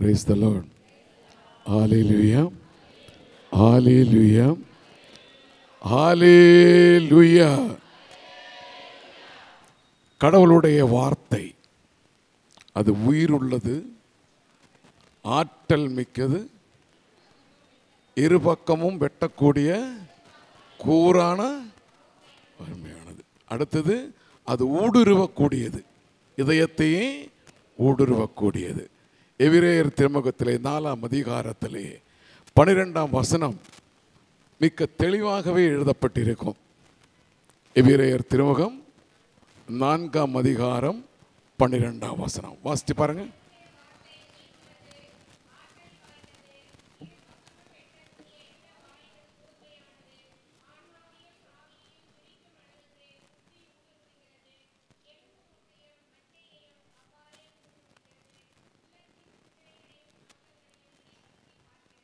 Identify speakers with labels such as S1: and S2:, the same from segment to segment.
S1: Praise the Lord. Hallelujah. Hallelujah. Hallelujah. கடவுளுடைய வார்த்தை அது உயிர் உள்ளது, ஆற்றல் மிக்கது, இருபக்கமும் வெட்டக்கூடிய கூரான வலிமையானது. அடுத்தது அது ஊடுருவக்கூடியது, இதயத்தையே ஊடுருவக்கூடியது. எபிரேயர் திருமுகத்திலே 4ஆம் அதிகாரத்திலே 12ஆம் வசனம் மிக்க தெளிவாகவே எழுதப்பட்டிருக்கும். எபிரேயர் திருமுகம் 4ஆம் அதிகாரம் 12ஆம் வசனம் வாசித்து பாருங்க.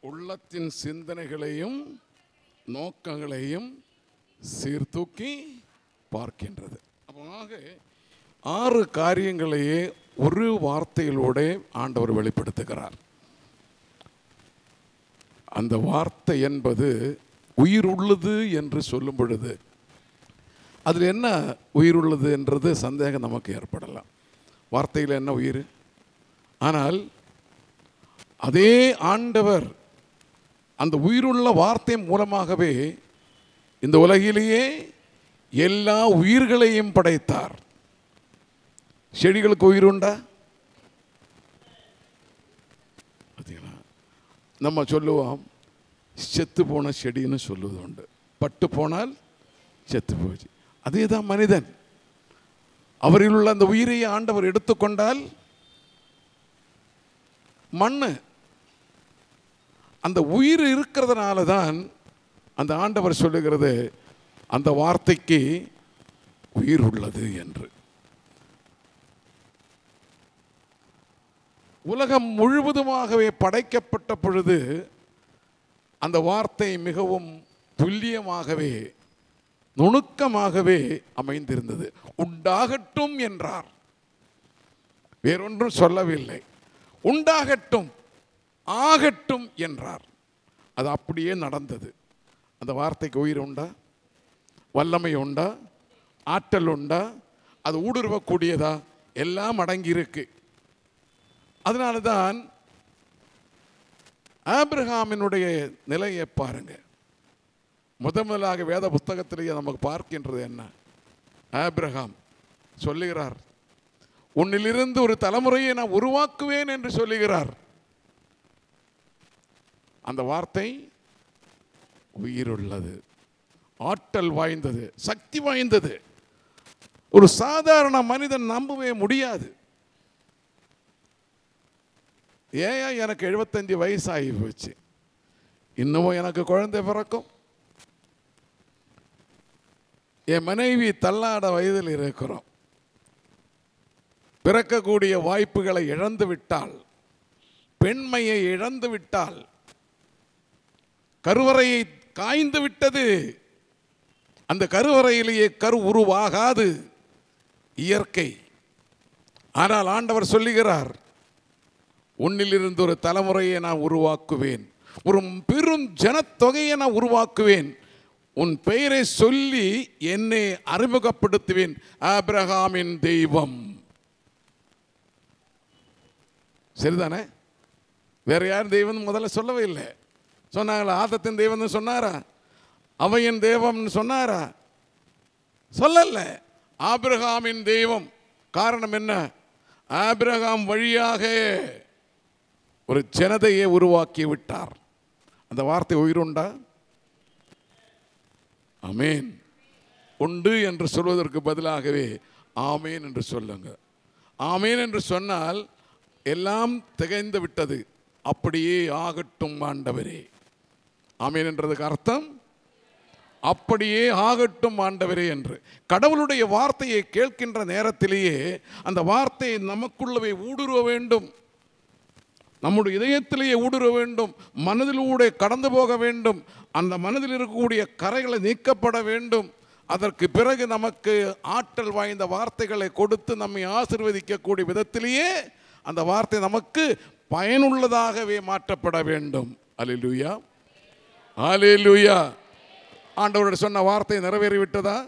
S1: உள்ளத்தின் சிந்தனைகளையும் நோக்கங்களையும் சீர்தூக்கி பார்க்கின்றது. அப்போதாக 6 காரியங்களையே ஒரு வார்த்தையிலோட ஆண்டவர் வெளிப்படுத்துகிறார். அந்த வார்த்தை என்பது உயிர் உள்ளது என்று சொல்லும் பொழுது அதில் என்ன உயிர் உள்ளது என்றது சந்தேகம் நமக்கு ஏற்படலாம். வார்த்தையில் என்ன உயிர்? ஆனால் அதே ஆண்டவர் அந்த உயிருள்ள வார்த்தை மூலமாகவே இந்த உலகிலேயே எல்லா உயிர்களையும் படைத்தார். செடிகளுக்கு உயிர் உண்டா? நம்ம சொல்லுவோம் செத்து போன செடின்னு சொல்லுவது உண்டு, பட்டு போனால் செத்து போச்சு. அதே தான் மனிதன். அவரில் உள்ள அந்த உயிரை ஆண்டவர் எடுத்துக்கொண்டால் மண்ணு. அந்த உயிர் இருக்கிறதுனால தான் அந்த ஆண்டவர் சொல்லுகிறது அந்த வார்த்தைக்கு உயிர் உள்ளது என்று. உலகம் முழுவதுமாகவே படைக்கப்பட்ட பொழுது அந்த வார்த்தை மிகவும் துல்லியமாகவே நுணுக்கமாகவே அமைந்திருந்தது. உண்டாகட்டும் என்றார், வேறொன்றும் சொல்லவில்லை. உண்டாகட்டும், ஆகட்டும் என்றார். அது அப்படியே நடந்தது. அந்த வார்த்தைக்கு உயிர் உண்டா? வல்லமை உண்டா? ஆற்றல் உண்டா? அது ஊடுருவக்கூடியதா? எல்லாம் அடங்கியிருக்கு. அதனால தான் ஆபிரகாமினுடைய நிலையை பாருங்க. முதலாக வேத புத்தகத்திலேயே நமக்கு பார்க்கின்றது என்ன? ஆபிரகாம் சொல்லுகிறார், உன்னிலிருந்து ஒரு தலைமுறையை நான் உருவாக்குவேன் என்று சொல்லுகிறார். அந்த வார்த்தை உயிருள்ளது, ஆற்றல் வாய்ந்தது, சக்தி வாய்ந்தது. ஒரு சாதாரண மனிதன் நம்பவே முடியாது. ஏன் எனக்கு 75 வயசு ஆகி போச்சு, இன்னமும் எனக்கு குழந்தை பிறக்கும், என் மனைவி தள்ளாட வயதில் இருக்கிறோம், பிறக்கக்கூடிய வாய்ப்புகளை இழந்து விட்டால், பெண்மையை இழந்து விட்டால், கருவறையை காய்ந்து விட்டது, அந்த கருவறையிலேயே கரு உருவாகாது, இயற்கை. ஆனால் ஆண்டவர் சொல்லுகிறார், உன்னிலிருந்து ஒரு தலைமுறையை நான் உருவாக்குவேன், ஒரு பெரும் ஜனத்தொகையை நான் உருவாக்குவேன், உன் பெயரை சொல்லி என்னை அறிமுகப்படுத்துவேன், ஆபிரகாமின் தெய்வம். சரிதானே? வேற யாரும் தெய்வம் முதல்ல சொல்லவே இல்லை. சொன்னாங்களா? ஆதத்தின் தெய்வம் சொன்னாரா? அவையின் தெய்வம் சொன்னாரா? சொல்லல. ஆபிரகாமின் தெய்வம். காரணம் என்ன? ஆபிரகாம் வழியாக ஒரு ஜனதையை உருவாக்கி விட்டார். அந்த வார்த்தை உயிருண்டா? ஆமேன். உண்டு என்று சொல்வதற்கு பதிலாகவே ஆமேன் என்று சொல்லுங்க. ஆமேன் என்று சொன்னால் எல்லாம் திகைந்து விட்டது, அப்படியே ஆகட்டும் ஆண்டவரே. ஆமேன் என்றதுக்கு அர்த்தம் அப்படியே ஆகட்டும் ஆண்டவரே என்று. கடவுளுடைய வார்த்தையை கேட்கின்ற நேரத்திலேயே அந்த வார்த்தையை நமக்குள்ளவே ஊடுருவ வேண்டும், நம்முடைய இதயத்திலேயே ஊடுருவ வேண்டும், மனதிலூടെ கடந்து போக வேண்டும், அந்த மனதில் இருக்கக்கூடிய கரைகளை நீக்கப்பட வேண்டும். அதற்கு பிறகு நமக்கு ஆற்றல் வாய்ந்த வார்த்தைகளை கொடுத்து நம்மை ஆசீர்வதிக்கக்கூடிய விதத்திலேயே அந்த வார்த்தை நமக்கு பயனுள்ளதாகவே மாற்றப்பட வேண்டும். அல்லேலூயா, அல்லேலூயா. ஆண்டவரோட சொன்ன வார்த்தை நிறைவேறிவிட்டதா?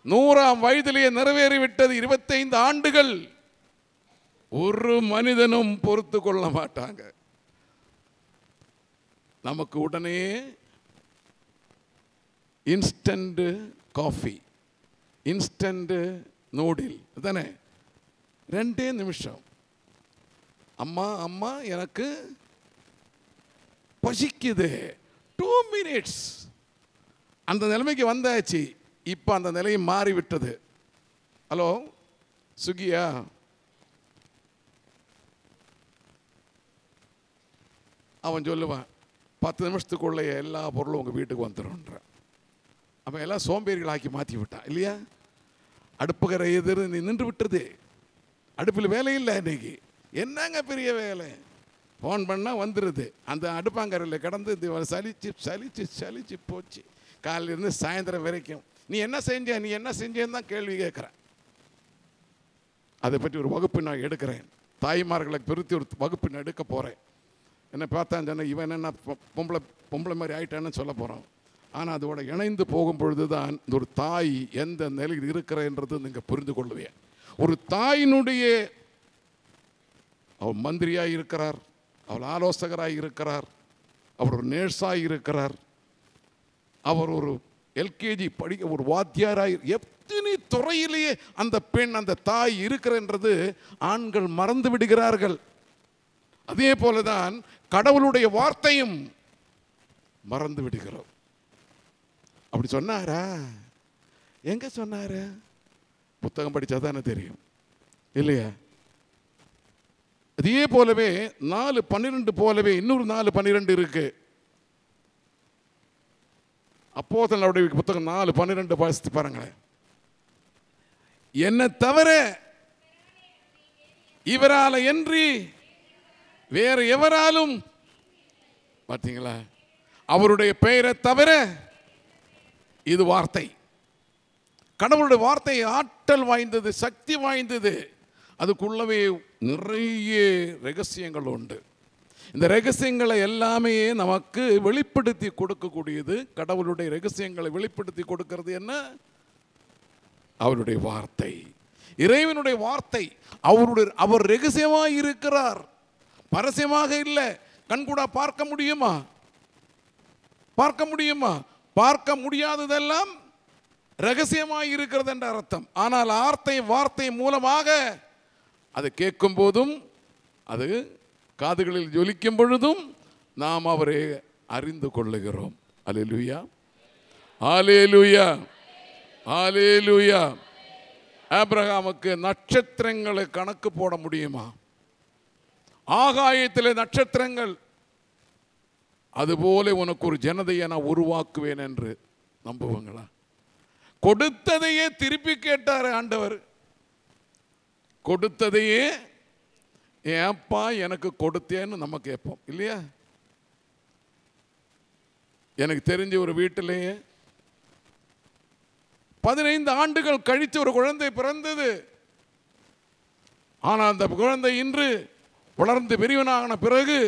S1: 100ஆம் வயதிலேயே நிறைவேறிவிட்டது. 25 ஆண்டுகள் ஒரு மனிதனும் பொறுத்து கொள்ள மாட்டாங்க. நமக்கு உடனே இன்ஸ்டன்ட் காஃபி, இன்ஸ்டன்ட் நூடில் தானே, 2 நிமிஷம். அம்மா அம்மா எனக்கு பசிக்குது, 2 minutes. அந்த நிலைமைக்கு வந்தாச்சு. இப்போ அந்த நிலையை மாறிவிட்டது. ஹலோ சுகியா, அவன் சொல்லுவான் 10 நிமிஷத்துக்குள்ளே எல்லா பொருளும் உங்கள் வீட்டுக்கு வந்துடும்ன்ற. அவன் எல்லாம் சோம்பேறிகளாக்கி மாற்றி விட்டான் இல்லையா? அடுப்புகரை எதிர் நின்று விட்டுருது. அடுப்பில் வேலை இல்லை இன்னைக்கு. என்னங்க பெரிய வேலை, ஃபோன் பண்ணால் வந்துடுது. அந்த அடுப்பாங்கரையில் கிடந்து சலிச்சு சலிச்சு சலிச்சு போச்சு. காலையிலேருந்து சாயந்தரம் வரைக்கும் நீ என்ன செஞ்சேன்னு தான் கேள்வி கேட்குறேன். அதை பற்றி ஒரு வகுப்பு நான் எடுக்கிறேன். தாய்மார்களை பிரித்து ஒரு வகுப்பு நான் எடுக்க போகிறேன். என்னை பார்த்தான் சொன்ன இவன் என்ன பொம்பளை மாதிரி ஆயிட்டான்னு சொல்ல போகிறோம். ஆனால் அதோட இணைந்து போகும் பொழுது தான் ஒரு தாய் எந்த நிலையில் இருக்கிறன்றது நீங்கள் புரிந்து கொள்ளுவேன். ஒரு தாயினுடைய அவர் மந்திரியாக இருக்கிறார், அவர் ஆலோசகராக இருக்கிறார், அவர் ஒரு நேர்ஸாக இருக்கிறார், அவர் ஒரு எல்கேஜி படிக்க ஒரு வாத்தியாராக, எத்தனை துறையிலேயே அந்த பெண் அந்த தாய் இருக்கிறன்றது ஆண்கள் மறந்து விடுகிறார்கள். அதே போலதான் கடவுளுடைய வார்த்தையும் மறந்து விடுகிறோம். அப்படி சொன்னாரா? எங்க சொன்னாரு? புத்தகம் படிச்சாதானே தெரியும் இல்லையா? அதே போலவே 4:12 போலவே இன்னொரு 4:12 இருக்கு. அப்போஸ்தலர்களுடைய புத்தகம் 4:12 வாசித்து பாருங்களேன். என்ன தவிர இவரால என்று வேற எவராலும், பார்த்தீங்களா, அவருடைய பெயரை தவிர, இது வார்த்தை, கடவுளுடைய வார்த்தை ஆற்றல் வாய்ந்தது, சக்தி வாய்ந்தது. அதுக்குள்ளவே நிறைய ரகசியங்கள் உண்டு. இந்த ரகசியங்களை எல்லாமே நமக்கு வெளிப்படுத்தி கொடுக்கக்கூடியது. கடவுளுடைய ரகசியங்களை வெளிப்படுத்தி கொடுக்கிறது என்ன? அவருடைய வார்த்தை, இறைவனுடைய வார்த்தை. அவர் ரகசியமாக இருக்கிறார், பரசியமாக இல்லை. கண்கூடா பார்க்க முடியுமா? பார்க்க முடியுமா? பார்க்க முடியாததெல்லாம் ரகசியமாக இருக்கிறது என்ற அர்த்தம். ஆனால் வார்த்தை மூலமாக அதை கேட்கும் போதும், அது காதுகளில் ஜொலிக்கும் பொழுதும் நாம் அவரை அறிந்து கொள்ளுகிறோம். அல்லேலூயா, அல்லேலூயா, அல்லேலூயா. ஆபிரகாமுக்கு நட்சத்திரங்களை கணக்கு போட முடியுமா? ஆகாயத்தில் நட்சத்திரங்கள், அதுபோல உனக்கு ஒரு ஜனதையை நான் உருவாக்குவேன் என்று நம்புவாங்களா? கொடுத்ததையே திருப்பி கேட்டார் ஆண்டவர். கொடுத்ததையே ஏப்பா எனக்கு கொடுத்தேன்னு நம்ம கேட்போம் இல்லையா? எனக்கு தெரிஞ்ச ஒரு வீட்டிலேயே 15 ஆண்டுகள் கழித்து ஒரு குழந்தை பிறந்தது. ஆனால் அந்த குழந்தை இன்று வளர்ந்து பெரியவனான பிறகு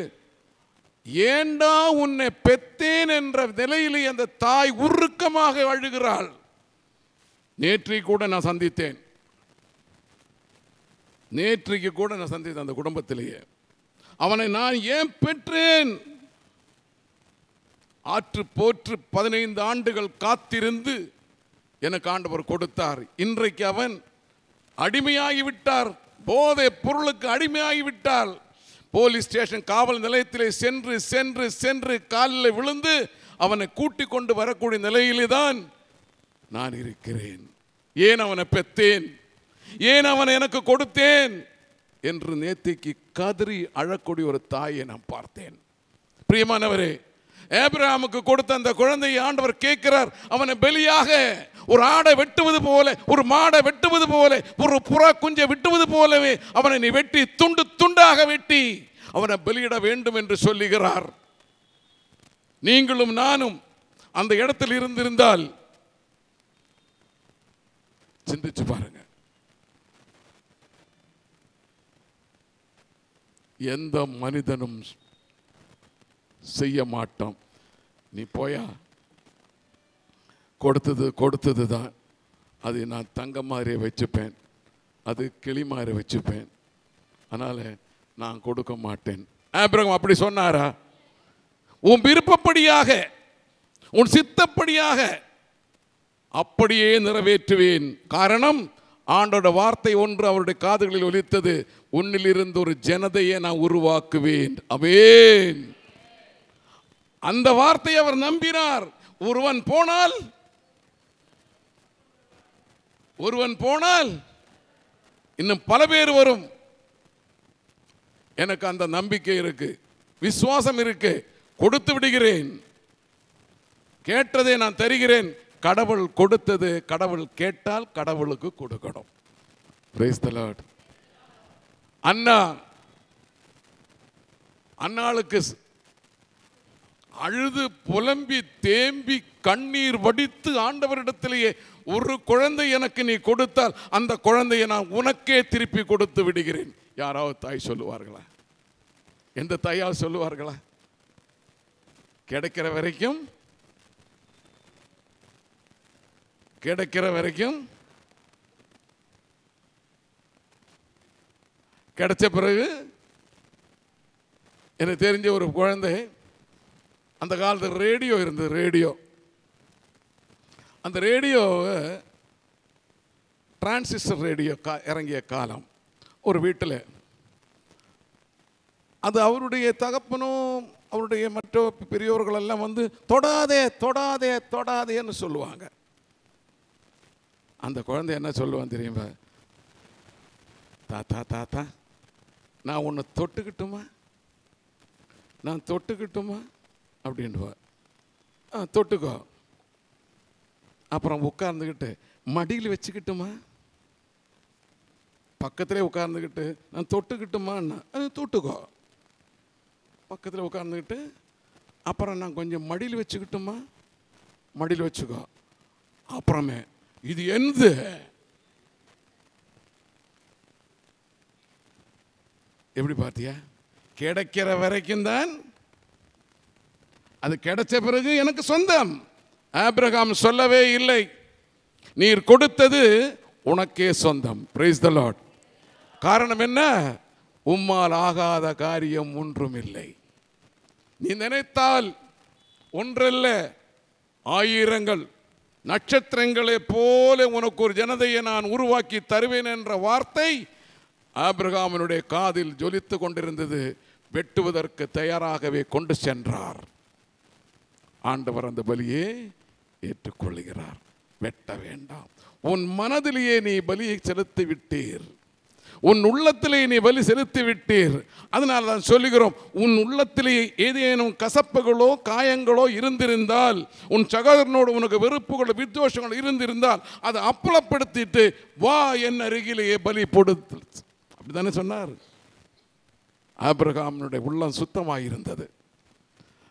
S1: ஏண்டா உன்னை பெத்தேன் என்ற நிலையிலே அந்த தாய் உருக்கமாக அழுகிறாள். நேற்றைக்கு கூட நான் சந்தித்தேன் அந்த குடும்பத்திலேயே. அவனை நான் ஏன் பெற்றேன்? ஆற்று போற்று 15 ஆண்டுகள் காத்திருந்து எனக்கு ஆண்டவர் கொடுத்தார். இன்றைக்கு அவன் அடிமையாகிவிட்டார், போதை பொருளுக்கு அடிமையாகிவிட்டால். போலீஸ் ஸ்டேஷன் காவல் நிலையத்திலே சென்று சென்று சென்று காலில் விழுந்து அவனை கூட்டிக் கொண்டு வரக்கூடிய நிலையிலே தான் நான் இருக்கிறேன். ஏன் அவனை பெற்றேன், ஏன் அவனை எனக்கு கொடுத்தேன் என்று நேத்திக்கு கதறி அழக்கூடிய ஒரு தாயை நான் பார்த்தேன். பிரியமானவரே, ஆபிரகாமுக்கு கொடுத்த அந்த குழந்தையை ஆண்டவர் கேட்கிறார். அவனை பலியாக ஒரு ஆடை வெட்டுவது போல, ஒரு மாடை வெட்டுவது போல, ஒரு புறா குஞ்சை வெட்டுவது போலவே அவனை நீ வெட்டி துண்டு துண்டாக வெட்டி அவனை பலியிட வேண்டும் என்று சொல்லுகிறார். நீங்களும் நானும் அந்த இடத்தில் இருந்திருந்தால் சிந்திச்சு பாருங்க. எந்த மனிதனும் செய்ய மாட்டோம். நீ போயா, கொடுத்தது தான், அதை நான் தங்க மாதிரி வச்சுப்பேன், அது கிளி மாதிரி வச்சுப்பேன், அதனால நான் கொடுக்க மாட்டேன். ஆபிரகாம் அப்படி சொன்னாரா? உன் விருப்பப்படியாக, உன் சித்தப்படியாக அப்படியே நிறைவேற்றுவேன். காரணம், ஆண்டோட வார்த்தை ஒன்று அவருடைய காதுகளில் ஒலித்தது, உன்னிலிருந்து ஒரு ஜனதையை நான் உருவாக்குவேன். ஆமென். அந்த வார்த்தையை அவர் நம்பினார். ஒருவன் போனால் இன்னும் பல பேர் வரும். எனக்கு அந்த நம்பிக்கை இருக்கு, விசுவாசம் இருக்கு. கொடுத்து விடுகிறேன், கேட்டதை நான் தருகிறேன். கடவுள் கொடுத்தது, கடவுள் கேட்டால் கடவுளுக்கு கொடுக்கணும். Praise the Lord. அன்னாளுக்கு அழுது புலம்பி தேம்பி கண்ணீர் வடித்து ஆண்டவரிடத்திலேயே, ஒரு குழந்தை எனக்கு நீ கொடுத்தால் அந்த குழந்தையை நான் உனக்கே திருப்பி கொடுத்து விடுகிறேன். யாராவது தாய் சொல்லுவார்களா? எந்த தாயாவது சொல்லுவார்களா? கிடைக்கிற வரைக்கும் கிடைச்ச பிறகு, எனக்கு தெரிஞ்ச ஒரு குழந்தை, அந்த காலத்தில் ரேடியோ இருந்தது. அந்த ரேடியோவை டிரான்சிஸ்டர் ரேடியோ இறங்கிய காலம் ஒரு வீட்டில், அது அவருடைய தகப்பனும் அவருடைய மற்ற பெரியோர்கள் எல்லாம் வந்து தொடாதே தொடாதே தொடாதேன்னு சொல்லுவாங்க. அந்த குழந்தை என்ன சொல்லுவான் தெரியுமா? தாத்தா தாத்தா, நான் உன்னை தொட்டுக்கிட்டுமா அப்படின்வா. தொட்டுக்கோ. அப்புறம் உட்கார்ந்துக்கிட்டு மடியில் வச்சுக்கிட்டுமா, பக்கத்திலே உட்கார்ந்துக்கிட்டு நான் தொட்டுக்கிட்டுமான்னா, தொட்டுக்கோ. பக்கத்தில் உட்கார்ந்துக்கிட்டு அப்புறம் நான் கொஞ்சம் மடியில் வச்சுக்கிட்டுமா, மடியில் வச்சுக்கோ. அப்புறமே இது எந்த எப்படி பார்த்தியா? கிடைக்கிற வரைக்கும் தான், அது கிடைச்ச பிறகு எனக்கு சொந்தம். ஆபிரகாம் சொல்லவே இல்லை, நீர் கொடுத்தது உனக்கே சொந்தம். Praise the Lord. காரணம் என்ன? உம்மால் ஆகாத காரியம் ஒன்றும் இல்லை. நீ நினைத்தால் ஒன்றல்ல, ஆயிரங்கள் நட்சத்திரங்களை போல உனக்கு ஒரு ஜனதையை நான் உருவாக்கி தருவேன் என்ற வார்த்தை ஆபிரகாமினுடைய காதில் ஜொலித்து கொண்டிருந்தது. வெட்டுவதற்கு தயாராகவே கொண்டு சென்றார். ஆண்டவர் அந்த பலியை ஏற்றுக்கொள்கிறார். வெட்ட வேண்டாம், உன் மனதிலேயே நீ பலியை செலுத்தி விட்டீர், உன் உள்ளத்திலே நீ பலி செலுத்தி விட்டீர். அதனால் தான் சொல்லுகிறோம், உன் உள்ளத்திலே ஏதேனும் கசப்புகளோ காயங்களோ இருந்திருந்தால், உன் சகோதரனோடு உனக்கு வெறுப்புகளோ வித்வேஷங்களோ இருந்திருந்தால், அதை அப்புலப்படுத்திட்டு வா என் அருகிலேயே பலி கொடுத்து. அப்படித்தானே சொன்னார். ஆபிரகாமுடைய உள்ளம் சுத்தமாயிருந்தது,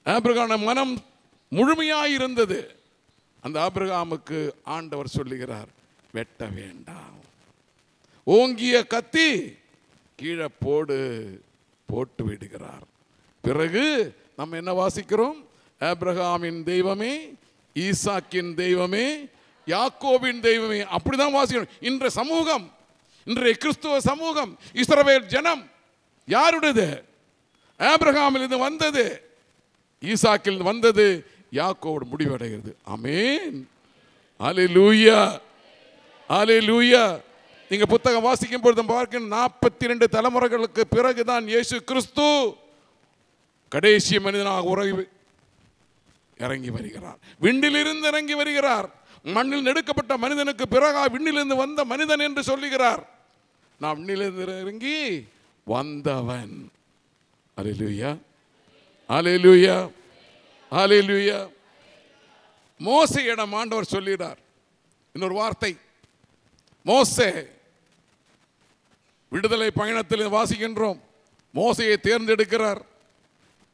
S1: ஆபிரகாமுடைய மனம் முழுமையாயிருந்தது. அந்த ஆபிரகாமுக்கு ஆண்டவர் சொல்லுகிறார், வெட்ட வேண்டாம், ஓங்கிய கத்தி கீழே போட்டு விடுகிறார். பிறகு நம்ம என்ன வாசிக்கிறோம்? ஆபிரகாமின் தெய்வமே, ஈசாக்கின் தெய்வமே, யாக்கோபின் தெய்வமே. அப்படிதான் வாசிக்கிறோம். இன்றைய சமூகம், இன்றைய கிறிஸ்துவ சமூகம், இஸ்ரவேல் ஜனம் யாருடையது? ஆபிரகாமில் இது வந்தது, ஈசாக்கில் வந்தது, யாக்கோவோடு முடிவடைகிறது. ஆமென். அல்லேலூயா, அல்லேலூயா. நீங்க புத்தகம் வாசிக்கும் பொழுது பார்க்க 42 தலைமுறைகளுக்கு பிறகுதான் இயேசு கிறிஸ்து கடைசி மனிதனாக இறங்கி வருகிறார். விண்ணிலிருந்து இறங்கி வருகிறார். மண்ணில் நெடுக்கப்பட்ட மனிதனுக்கு பிறகு விண்ணிலிருந்து வந்த மனிதன் என்று சொல்லுகிறார். நான் விண்ணிலிருந்து இறங்கி வந்தவன். அல்லேலூயா, அல்லேலூயா, அல்லேலூயா. மோசேயிடம் ஆண்டவர் சொல்கிறார் இன்னொரு வார்த்தை. மோசே விடுதலை பயணத்தில் வாசிக்கின்றோம். மோசேயை தேர்ந்தெடுக்கிறார்.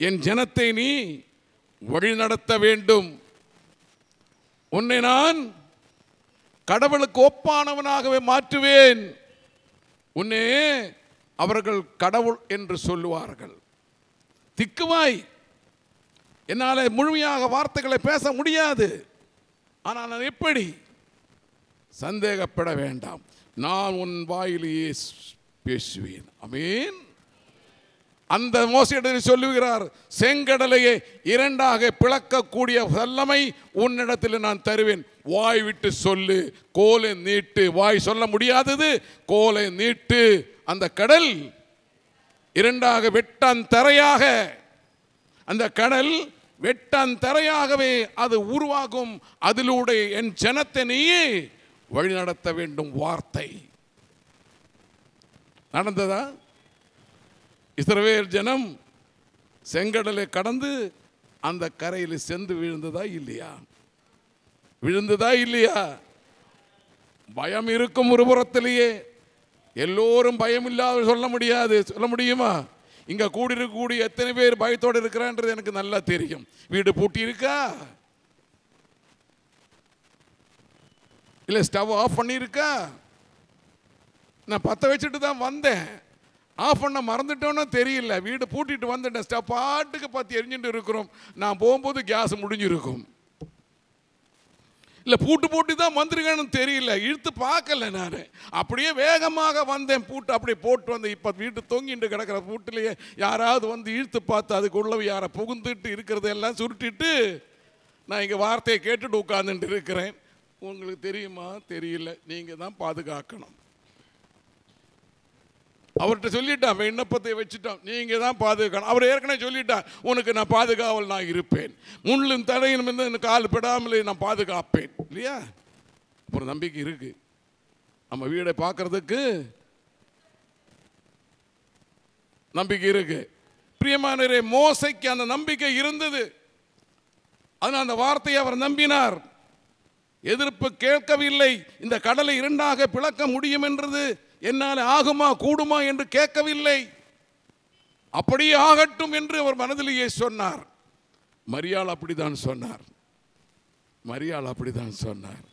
S1: என் ஜனத்தை நீ வழிநடத்த வேண்டும், உன்னை நான் கடவுளுக்கு ஒப்பானவனாகவே மாற்றுவேன், உன்னை அவர்கள் கடவுள் என்று சொல்லுவார்கள். திக்குவாய், என்னால் முழுமையாக வார்த்தைகளை பேச முடியாது. ஆனால் நான் எப்படி? சந்தேகப்பட வேண்டாம், நான் உன் வாயிலேயே பேசுவேன். ஆமென். அந்த மோசேயிடம் சொல்லுகிறார், செங்கடலையே இரண்டாக பிளக்கக்கூடிய வல்லமை உன்னிடத்தில் நான் தருவேன். வாய் விட்டு சொல்லு, கோலை நீட்டு. வாய் சொல்ல முடியாதது, கோலை நீட்டு. அந்த கடல் இரண்டாக வெட்டான் தரையாக, அந்த கடல் வெட்டான் தரையாகவே அது உருவாகும். அதிலூടെ என் ஜனத்தை நீயே வழி நடத்த வேண்டும். வார்த்தை நடந்ததா? இஸ்ரவேல் ஜனம் செங்கடலை கடந்து அந்த கரையில் சென்று விழுந்ததா இல்லையா? விழுந்ததா இல்லையா? பயம் இருக்கும் ஒரு புறத்திலேயே. எல்லோரும் பயம் இல்லாத சொல்ல முடியாது. சொல்ல முடியுமா? இங்க கூடியிருக்கக்கூடிய எத்தனை பேர் பயத்தோடு இருக்கிறான்றது எனக்கு நல்லா தெரியும். வீடு பூட்டி இருக்கா? இல்லை ஸ்டவ் ஆஃப் பண்ணியிருக்கா? நான் பற்ற வச்சுட்டு தான் வந்தேன், ஆஃப் பண்ண மறந்துட்டோன்னா தெரியல. வீடு பூட்டிட்டு வந்துட்டேன், ஸ்டவ் பாட்டுக்கு பற்றி எரிஞ்சுட்டு இருக்கிறோம். நான் போகும்போது கேஸ் முடிஞ்சிருக்கும். இல்லை பூட்டு பூட்டி தான் வந்திருக்கேன்னு தெரியல, இழுத்து பார்க்கல. நான் அப்படியே வேகமாக வந்தேன், பூட்டு அப்படியே போட்டு வந்தேன். இப்போ வீட்டு தொங்கிட்டு கிடக்கிற பூட்டிலேயே யாராவது வந்து இழுத்து பார்த்து அதுக்குள்ள யாரை புகுந்துட்டு இருக்கிறதெல்லாம் சுருட்டிட்டு நான் இங்கே வார்த்தையை கேட்டுட்டு உட்காந்துட்டு இருக்கிறேன். உங்களுக்கு தெரியுமா? தெரியல. நீங்கள் தான் பாதுகாக்கணும். அவர்கிட்ட சொல்லிட்டான், விண்ணப்பத்தை வச்சுட்டான், நீங்க தான் பாதுகாக்கணும். அவர் ஏற்கனவே சொல்லிட்டான், உனக்கு நான் பாதுகாவல் நான் இருப்பேன், முள்ளும் தடையும் இருந்து கால் பெடாமலே நான் பாதுகாப்பேன். இல்லையா? அப்புறம் நம்பிக்கை இருக்கு. நம்ம வீடை பார்க்கறதுக்கு நம்பிக்கை இருக்கு. பிரியமானவரே, மோசைக்கு அந்த நம்பிக்கை இருந்தது. அதனால் அந்த வார்த்தையை அவர் நம்பினார். எதிர்ப்பு கேட்கவில்லை. இந்த கடலை இரண்டாக பிளக்க முடியும் என்றது என்னால் ஆகுமா கூடுமா என்று கேட்கவில்லை. அப்படியே ஆகட்டும் என்று அவர் மனதிலேயே சொன்னார். மரியாள் அப்படித்தான் சொன்னார். மரியாள் அப்படித்தான் சொன்னார்.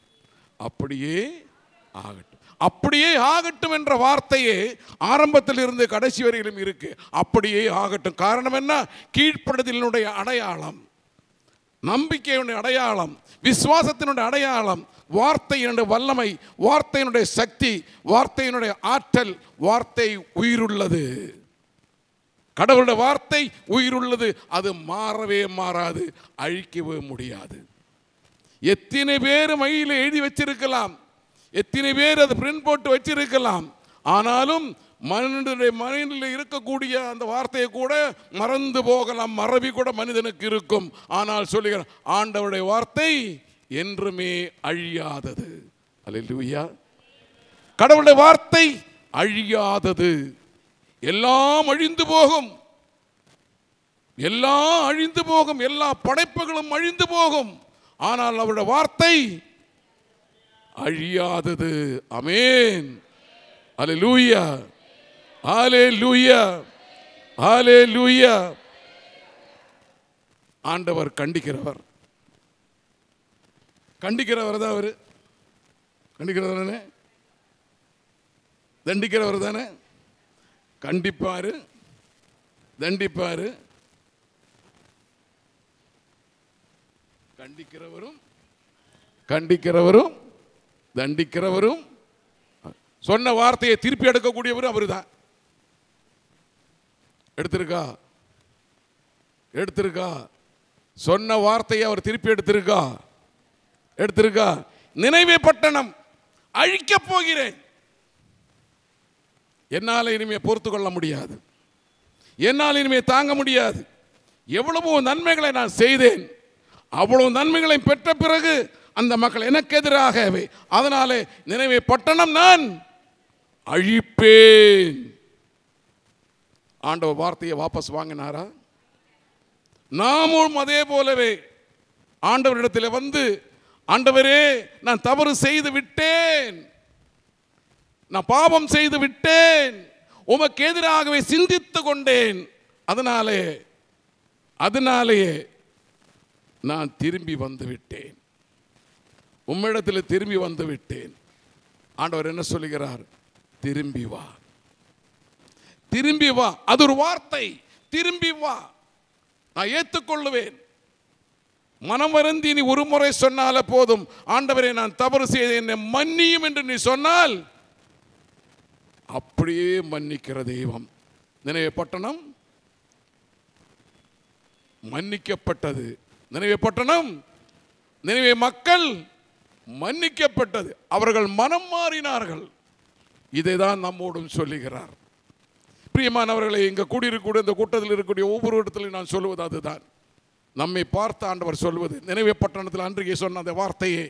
S1: அப்படியே ஆகட்டும், அப்படியே ஆகட்டும் என்ற வார்த்தையே ஆரம்பத்தில் இருந்து கடைசி வரையிலும் இருக்கு. அப்படியே ஆகட்டும். காரணம் என்ன? கீழ்ப்படுதலினுடைய அடையாளம், நம்பிக்கையினுடைய அடையாளம், விசுவாசத்தினுடைய அடையாளம், வார்த்தையினுடைய வல்லமை, வார்த்தையினுடைய சக்தி, வார்த்தையினுடைய ஆற்றல். வார்த்தை உயிருள்ளது. கடவுளுடைய வார்த்தை உயிருள்ளது. அது மாறவே மாறாது, அழிக்கவே முடியாது. எத்தனை பேர் மயில எழுதி வச்சிருக்கலாம், எத்தனை பேர் அது பிரிண்ட் போட்டு வச்சிருக்கலாம். ஆனாலும் மனிதனில் இருக்கக்கூடிய அந்த வார்த்தையை கூட மறந்து போகலாம், மறவி கூட மனிதனுக்கு இருக்கும். ஆனால் சொல்லுகிறார், ஆண்டவருடைய வார்த்தை என்றுமே அழியாதது. அல்லேலூயா. கடவுளுடைய வார்த்தை அழியாதது. எல்லாம் அழிந்து போகும், எல்லாம் அழிந்து போகும், எல்லா படைப்புகளும் அழிந்து போகும். ஆனால் அவருடைய வார்த்தை அழியாதது. ஆமென். அல்லேலூயா, அல்லேலூயா, அல்லேலூயா. ஆண்டவர் கண்டிக்கிறவர், கண்டிக்கிறவர் தான். அவர் கண்டிக்கிறவர் தானே, தண்டிக்கிறவர் தானே. கண்டிப்பாரு, தண்டிப்பாரு. கண்டிக்கிறவரும் கண்டிக்கிறவரும் தண்டிக்கிறவரும், சொன்ன வார்த்தையை திருப்பி எடுக்கக்கூடியவரும் அவரு தான். எடுத்திருக்கா? எடுத்திருக்கா? சொன்ன வார்த்தையை அவர் திருப்பி எடுத்திருக்கா? எடுத்திருக்கா? நினைவே பட்டணம் அழிக்கப் போகிறேன், என்னால் இனிமே பொறுத்து கொள்ள முடியாது, என்னால் இனிமே தாங்க முடியாது. எவ்வளவோ நன்மைகளை நான் செய்தேன், அவ்வளவு நன்மைகளை பெற்ற பிறகு அந்த மக்கள் எனக்கு எதிராகவே. அதனாலே நினைவே பட்டணம் நான் அழிப்பேன். ஆண்டவர் வார்த்தையை வாபஸ் வாங்கினாரா? நாமும் அதே போலவே ஆண்டவரிடத்தில் வந்து, ஆண்டவரே நான் தவறு செய்து விட்டேன், நான் பாவம் செய்து விட்டேன், உமக்கு எதிராகவே சிந்தித்து கொண்டேன், அதனாலேயே நான் திரும்பி வந்து விட்டேன், உம்மிடத்தில் திரும்பி வந்து விட்டேன். ஆண்டவர் என்ன சொல்லுகிறார்? திரும்பி வா, திரும்பி வா. அது ஒரு வார்த்தை. திரும்பி வா, நான் ஏற்றுக்கொள்ளுவேன். மனம் வருந்தி நீ ஒரு முறை சொன்னால போதும், ஆண்டவரே நான் தவறு செய்த என்னை மன்னியும் என்று நீ சொன்னால் அப்படியே மன்னிக்கிற தெய்வம். நினைவே பட்டணம் மன்னிக்கப்பட்டது. நினைவே பட்டணம், நினைவே மக்கள் மன்னிக்கப்பட்டது. அவர்கள் மனம் மாறினார்கள். இதைதான் நம்மோடும் சொல்லுகிறார். பிரியமானவர்களை, இங்க கூடியிருக்கக்கூடிய இந்த கூட்டத்தில் இருக்கக்கூடிய ஒவ்வொரு இடத்திலும் நான் சொல்லுவது அதுதான். நம்மை பார்த்த ஆண்டவர் சொல்வது, நினைவே பட்டணத்தில் அன்றைக்கு சொன்ன அந்த வார்த்தையை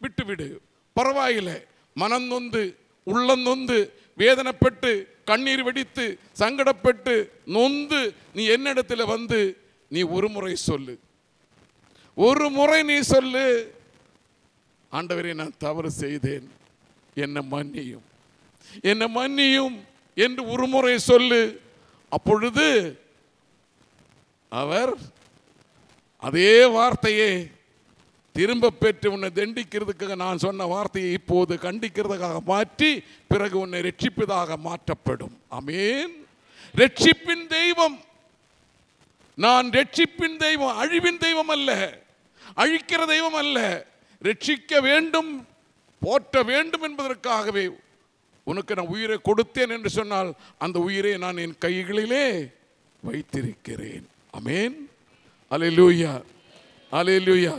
S1: விட்டுவிடு, பரவாயில்லை. மனம் நொந்து, உள்ளம் நொந்து, வேதனைப்பட்டு, கண்ணீர் வெடித்து, சங்கடப்பட்டு, நொந்து நீ என்னிடத்தில் வந்து நீ ஒரு முறை சொல்லு. ஒரு முறை நீ சொல்லு, ஆண்டவரே நான் தவறு செய்தேன், என்னை மன்னியும், என்னை மன்னியும் என்று ஒரு முறை சொல்லு. அப்பொழுது அவர் அதே வார்த்தையை திரும்ப பெற்று உன்னை தண்டிக்கிறதுக்காக நான் சொன்ன வார்த்தையை இப்போது கண்டிக்கிறதுக்காக மாற்றி பிறகு உன்னை ரட்சிப்பதாக மாற்றப்படும். ஆமென். ரட்சிப்பின் தெய்வம், நான் ரட்சிப்பின் தெய்வம், அழிவின் தெய்வம் அல்ல, அழிக்கிற தெய்வம் அல்ல. ரட்சிக்க வேண்டும், போற்ற வேண்டும் என்பதற்காகவே உனக்கு நான் உயிரை கொடுத்தேன் என்று சொன்னால் அந்த உயிரை நான் என் கைகளிலே வைத்திருக்கிறேன். ஆமென். அல்லேலூயா, அல்லேலூயா.